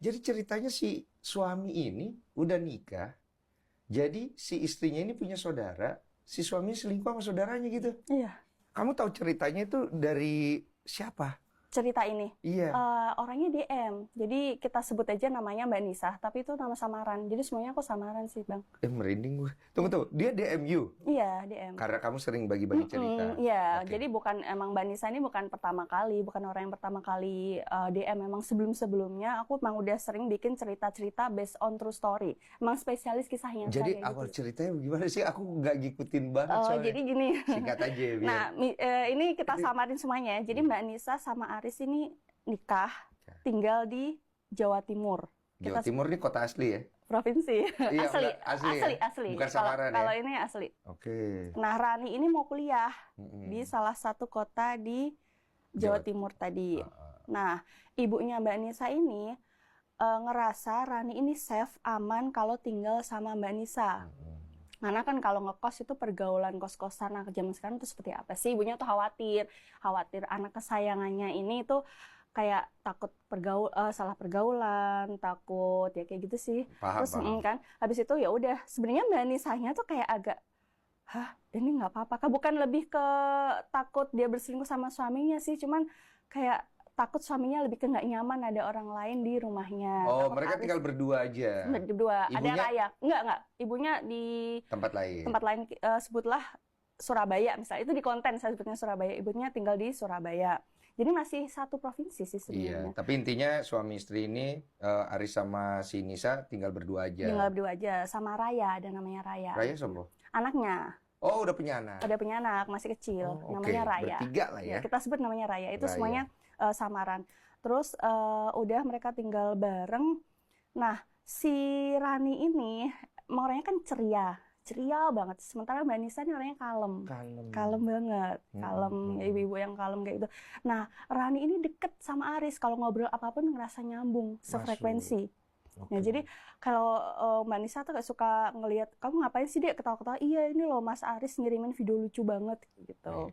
Jadi ceritanya si suami ini udah nikah, jadi si istrinya ini punya saudara, si suaminya selingkuh sama saudaranya gitu. Iya. Kamu tahu ceritanya itu dari siapa? Cerita ini. Iya. Orangnya DM. Jadi kita sebut aja namanya Mbak Nisa, tapi itu nama samaran. Jadi semuanya aku samaran sih, Bang. Merinding gue. Tunggu, dia DMU? Iya, DM. Karena kamu sering bagi-bagi cerita. Iya, Oke. jadi bukan emang Mbak Nisa ini bukan pertama kali, bukan orang yang pertama kali DM. Memang sebelum-sebelumnya aku emang udah sering bikin cerita-cerita based on true story. Emang spesialis kisah nyata. Jadi kayak awal gitu. ceritanya gimana sih? Aku nggak ngikutin banget soalnya. Jadi gini. Singkat aja biar. Nah, ini kita samarin semuanya. Jadi Mbak Nisa sama Aris ini nikah, tinggal di Jawa Timur. Jawa Timur ini kota asli ya? Provinsi. Iya, asli. ya? Bukan samaran Kalau ya? ini asli. Oke. Nah, Rani ini mau kuliah di salah satu kota di Jawa Timur tadi. Nah, ibunya Mbak Nisa ini ngerasa Rani ini safe, aman kalau tinggal sama Mbak Nisa. Karena kan kalau ngekos itu pergaulan kos-kosan anak zaman sekarang itu seperti apa sih? Ibunya tuh khawatir anak kesayangannya ini tuh kayak takut salah pergaulan, takut ya kayak gitu sih. Paham. Kan, habis itu ya udah sebenarnya Mbak Nisanya tuh kayak agak, ini nggak apa-apa. Kan bukan lebih ke takut dia berselingkuh sama suaminya sih, cuman kayak takut suaminya lebih ke nggak nyaman ada orang lain di rumahnya. Oh, Takut mereka tinggal berdua aja. Berdua. Ada Ibunya Raya. Enggak. Ibunya di tempat lain. Sebutlah Surabaya misalnya. Itu di konten saya sebutnya Surabaya. Ibunya tinggal di Surabaya. Jadi masih satu provinsi sih sebenarnya. Iya, tapi intinya suami istri ini Aris sama si Nisa tinggal berdua aja. Tinggal berdua aja sama Raya, ada namanya Raya. Raya siapa? Anaknya. Oh, udah punya anak. Ada punya anak, masih kecil. Namanya Raya. Bertiga lah ya. Kita sebut namanya Raya. Itu Raya. semuanya samaran. Terus udah mereka tinggal bareng. Nah, si Rani ini orangnya kan ceria banget. Sementara Mbak Nisa ini orangnya kalem banget, ibu-ibu yang kalem kayak gitu. Nah, Rani ini deket sama Aris, kalau ngobrol apapun ngerasa nyambung, sefrekuensi. Okay. Nah, jadi kalau Mbak Nisa tuh gak suka ngelihat, kamu ngapain sih Dek ketawa-ketawa? Iya, ini loh Mas Aris ngirimin video lucu banget gitu.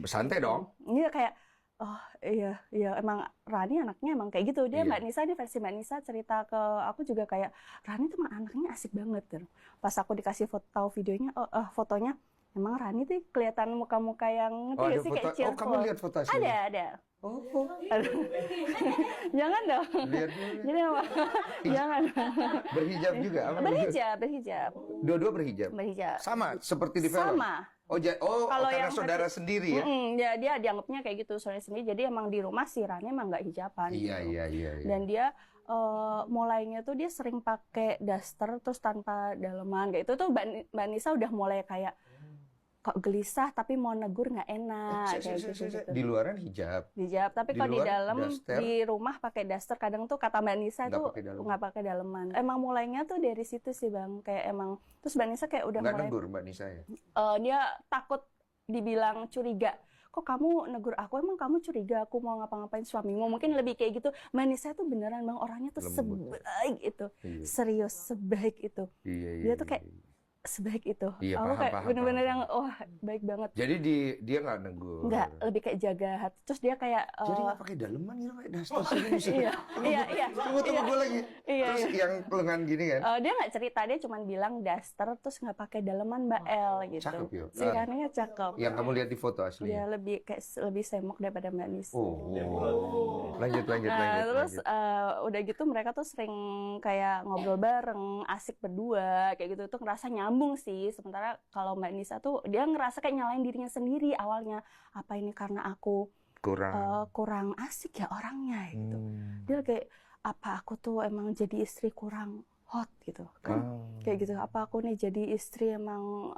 Santai dong. Iya kayak, oh iya emang Rani anaknya emang kayak gitu. Dia Mbak Nisa, ini versi Mbak Nisa cerita ke aku juga kayak, Rani tuh emang anaknya asik banget gitu. Pas aku dikasih tahu videonya, fotonya, emang Rani tuh kelihatan muka-muka yang ngerti gak sih kayak cheerful. Oh, kamu lihat foto aslinya? Ada. Oh. Jangan dong. Lihat dulu. Jadi apa? Jangan. Berhijab juga? Berhijab. Dua-dua berhijab? Berhijab. Sama seperti di film? Sama. Kalau karena saudara sendiri ya? Dia dianggapnya kayak gitu, saudara sendiri. Jadi emang di rumah si Rani emang nggak hijaban. Iya. Dan dia mulainya tuh dia sering pakai daster terus tanpa daleman kayak itu tuh Mbak Nisa udah mulai kayak kok gelisah tapi mau negur nggak enak kayak gitu. Di luaran hijab, tapi kalau di dalam daster. di rumah pakai daster. Kadang tuh kata Mbak Nisa tuh nggak pakai daleman. Emang mulainya tuh dari situ sih Bang, kayak emang terus Mbak Nisa kayak udah nggak mulai negur Mbak Nisa ya? Dia takut dibilang curiga. Kok kamu negur aku, emang kamu curiga aku mau ngapa-ngapain suamimu? Mungkin lebih kayak gitu. Mbak Nisa tuh beneran Bang, orangnya tuh sebaik itu. Serius, sebaik itu. Dia tuh kayak sebaik itu. Iya, aku kayak bener-bener yang baik banget. Jadi dia nggak negur. Nggak, lebih kayak jaga hati. Terus dia kayak jadi nggak pakai daleman gitu, pakai daster sih. Iya. Tunggu gue lagi. Terus yang lengan gini kan? Dia nggak cerita, dia cuma bilang daster terus nggak pakai daleman Mbak L gitu. Cakep ya. Si Raninya cakep. Yang kamu lihat di foto asli. Dia lebih semok daripada Mbak Nisa. Lanjut. Terus udah gitu mereka tuh sering kayak ngobrol bareng, asik berdua kayak gitu tuh ngerasa nyambung sih. Sementara kalau Mbak Nisa tuh dia ngerasa kayak nyalain dirinya sendiri awalnya. Apa ini karena aku kurang asik ya orangnya gitu. Dia kayak apa aku tuh emang jadi istri kurang hot gitu kan. Kayak gitu, apa aku nih jadi istri emang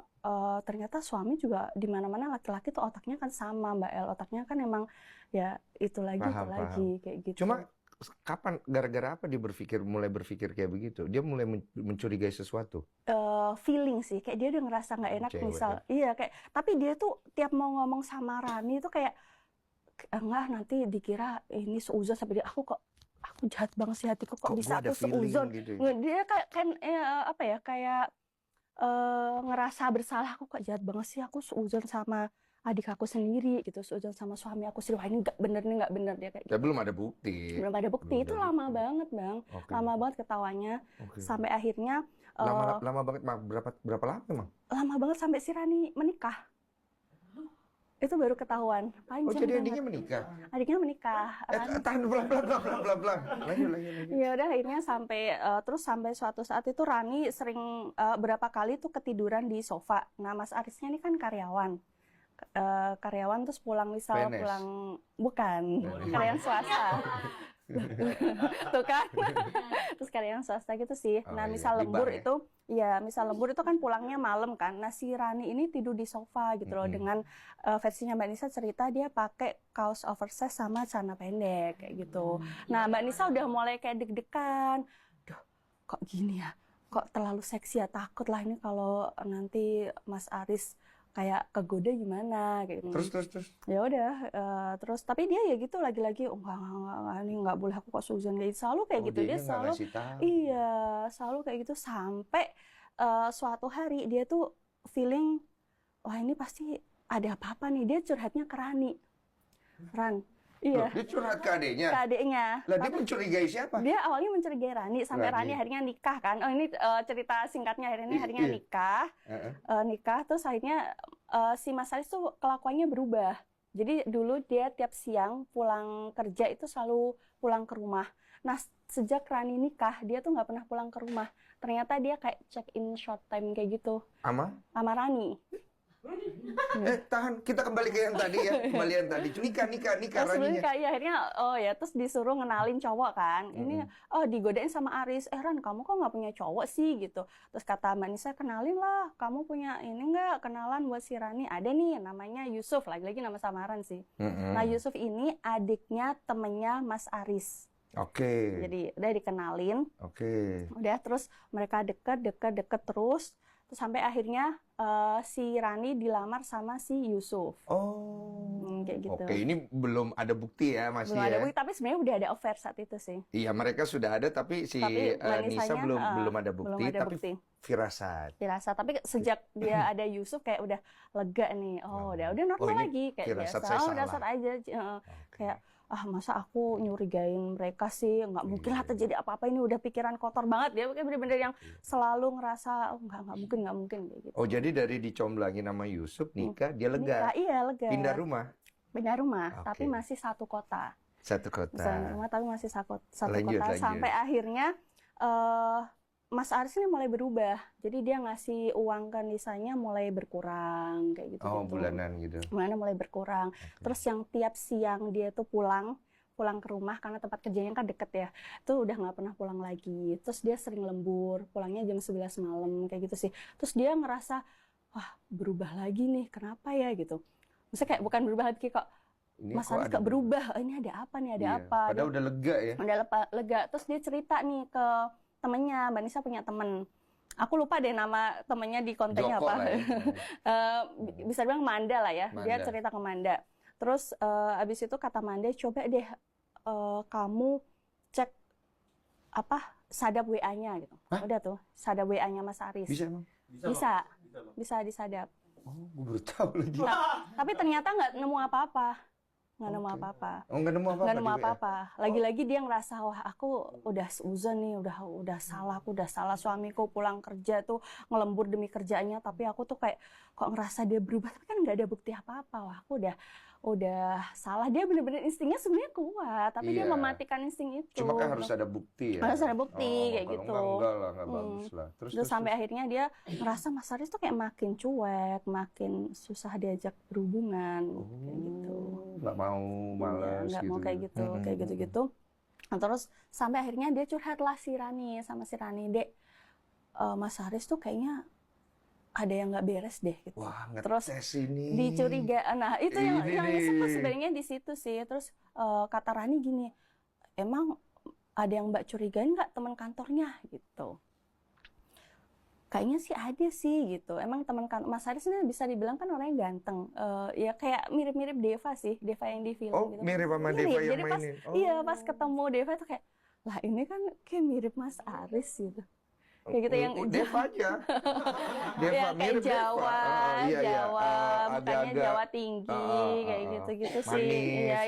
ternyata suami juga di mana-mana laki-laki tuh otaknya kan sama Mbak El, otaknya kan emang ya itu lagi kayak gitu. Cuma kapan, gara-gara apa dia mulai berpikir kayak begitu? Dia mulai mencurigai sesuatu? Feeling sih, kayak dia udah ngerasa nggak enak misal. Iya kayak, tapi dia tuh tiap mau ngomong sama Rani tuh kayak enggak nanti dikira ini seuzon sampai dia aku jahat banget sih hatiku kok bisa aku seuzon gitu. Dia kayak kayak ngerasa bersalah, aku kok jahat banget sih aku seuzon sama adik aku sendiri gitu, seujung sama suami aku sendiri. Wah, ini nggak bener nih, nggak bener dia kayak Ya gitu. belum ada bukti. Belum ada bukti, Belum itu ada lama bukti. banget Bang, Oke. lama banget ketawanya. Oke. Sampai akhirnya Lama banget, berapa lama emang? lama banget sampai si Rani menikah. Itu baru ketahuan, Oh, panjang jadi banget. adiknya menikah. Adiknya menikah, Rani. Tahan pelan. Lanjut. Ya udah akhirnya sampai terus sampai suatu saat itu Rani sering berapa kali tuh ketiduran di sofa. Nah, Mas Arisnya ini kan karyawan. Karyawan terus pulang misal PNS. pulang bukan PNS. karyawan swasta. Tuh kan. Terus karyawan swasta gitu sih. Oh, Nah, iya. misal Di lembur bank ya? itu misal lembur itu kan pulangnya malam kan. Nah, si Rani ini tidur di sofa gitu loh dengan versinya Mbak Nisa cerita dia pakai kaos oversize sama celana pendek kayak gitu. Nah, Mbak Nisa udah mulai kayak deg-degan. Duh, kok gini ya? Kok terlalu seksi ya? Takut lah ini kalau nanti Mas Aris kayak kegoda gimana kayak gitu. Terus. Ya udah terus tapi dia ya gitu lagi-lagi enggak ini nggak boleh aku kok suzon kayak gitu. Selalu kayak Oh, gitu dia dianya nggak selalu ngasih tahu. iya selalu kayak gitu sampai suatu hari dia tuh feeling wah ini pasti ada apa-apa nih, dia curhatnya ke Rani. Ran Loh, iya dia curhat ke adiknya. ke adiknya. Lah dia mencurigai siapa? Dia awalnya mencurigai Rani sampai Rani. Rani akhirnya nikah kan. Oh ini cerita singkatnya akhirnya Iya. nikah. Heeh. Nikah terus akhirnya si Mas Aris tuh kelakuannya berubah. Jadi dulu dia tiap siang pulang kerja itu selalu pulang ke rumah. Nah sejak Rani nikah dia tuh nggak pernah pulang ke rumah. Ternyata dia kayak check in short time kayak gitu Ama? sama Rani. Tahan, kita kembali ke yang tadi ya. Kembalian tadi. Nikah Terus sebelum Raninya. kayak akhirnya terus disuruh ngenalin cowok kan. Ini digodain sama Aris. Ran kamu kok nggak punya cowok sih gitu. Terus kata Mbak Nisa kenalin lah. Kamu punya ini nggak kenalan buat si Rani? Ada nih namanya Yusuf. Lagi-lagi nama samaran sih. Nah Yusuf ini adiknya temennya Mas Aris. Oke. Jadi udah dikenalin. Oke. Udah terus mereka deket terus. Terus sampai akhirnya si Rani dilamar sama si Yusuf. Oh. Kayak gitu. Oke, ini belum ada bukti ya masih Belum ada ya. bukti, tapi sebenarnya udah ada affair saat itu sih. Iya, mereka sudah ada tapi si Tapi Mbak Nisa Nisanya, belum ada bukti, belum ada tapi bukti. firasat. Dirasa, tapi sejak dia ada Yusuf kayak udah lega nih. Udah normal ini lagi kayak firasat biasa. saya salah. Dasar aja. Oke. Kayak masa aku nyurigain mereka sih, nggak mungkin lah terjadi apa-apa, ini udah pikiran kotor banget. Dia kayak bener-bener yang selalu ngerasa nggak mungkin kayak gitu. Oh, jadi dari dicomblangin nama Yusuf nikah dia lega. Nikah, iya lega. Pindah rumah Pindah rumah, Oke. tapi masih satu kota. satu kota. Misalnya rumah tapi masih satu Lanjut. kota sampai akhirnya Mas Aris ini mulai berubah. Jadi dia ngasih uang ke Nisanya mulai berkurang kayak gitu. Oh, bulanan gitu. Bulanan mulai berkurang. Oke. Terus yang tiap siang dia tuh pulang ke rumah karena tempat kerjanya kan deket ya. Tuh udah nggak pernah pulang lagi. Terus dia sering lembur, pulangnya jam 11 malam kayak gitu sih. Terus dia ngerasa wah, berubah lagi nih. Kenapa ya gitu. Maksudnya kayak bukan berubah lagi kok Ini Mas kok Aris ada kok berubah. Ini ada apa nih? Ada Iya, apa? Padahal udah lega ya. Udah lega. Terus dia cerita nih ke temennya, Mbak Nisa punya temen. Aku lupa deh nama temennya di kontennya Joko apa. lah ya. Bisa bilang Manda lah ya. Dia Manda. cerita ke Manda. Terus abis itu kata Manda, coba deh kamu cek sadap WA-nya gitu. Hah? Udah tuh, sadap WA-nya Mas Aris. Bisa emang? Bisa disadap. Oh, gue baru tahu lagi. Tapi ternyata nggak nemu apa-apa. Nggak nemu Oke. apa-apa. Oh, nggak nemu apa-apa. Nggak nemu di WA? apa-apa. Lagi-lagi dia ngerasa wah aku udah seuzon nih, udah salah, aku udah salah, suamiku pulang kerja tuh ngelembur demi kerjaannya, tapi aku tuh kayak kok ngerasa dia berubah, tapi kan nggak ada bukti apa-apa. Wah aku udah salah. Dia bener-bener instingnya sebenarnya kuat, tapi dia Iya. mematikan insting itu. Cuma kan harus ada bukti ya. Harus ada bukti, kayak kalau gitu. Enggak lah, enggak bagus lah. Terus sampai akhirnya dia ngerasa Mas Aris tuh kayak makin cuek, makin susah diajak berhubungan, kayak gitu. Nggak mau, malas Nggak gitu. mau kayak gitu, kayak gitu-gitu. Nah, terus sampai akhirnya dia curhat lah sama si Rani, Dek, Mas Aris tuh kayaknya ada yang nggak beres deh gitu. Wah, Terus ngetes ini. dicuriga. Nah, itu yang Ini nyesek tuh nih. sebenarnya di situ sih. Terus kata Rani gini, emang ada yang Mbak curigain nggak teman kantornya gitu? Kayaknya sih ada sih gitu. Emang teman kantor Mas Aris ini bisa dibilang kan orangnya ganteng. Ya kayak mirip-mirip Deva sih, Deva yang di film Oh, gitu. mirip sama Mirip. Deva yang Jadi pas mainin. Oh. iya pas ketemu Deva tuh kayak lah ini kan kayak mirip Mas Aris gitu. Kayak gitu yang Deva aja. Deva ya kayak mirip Deva. Jawa, Iya, iya. Jawa, mukanya Agak-agak Jawa tinggi, kayak gitu-gitu sih. manis. Iya,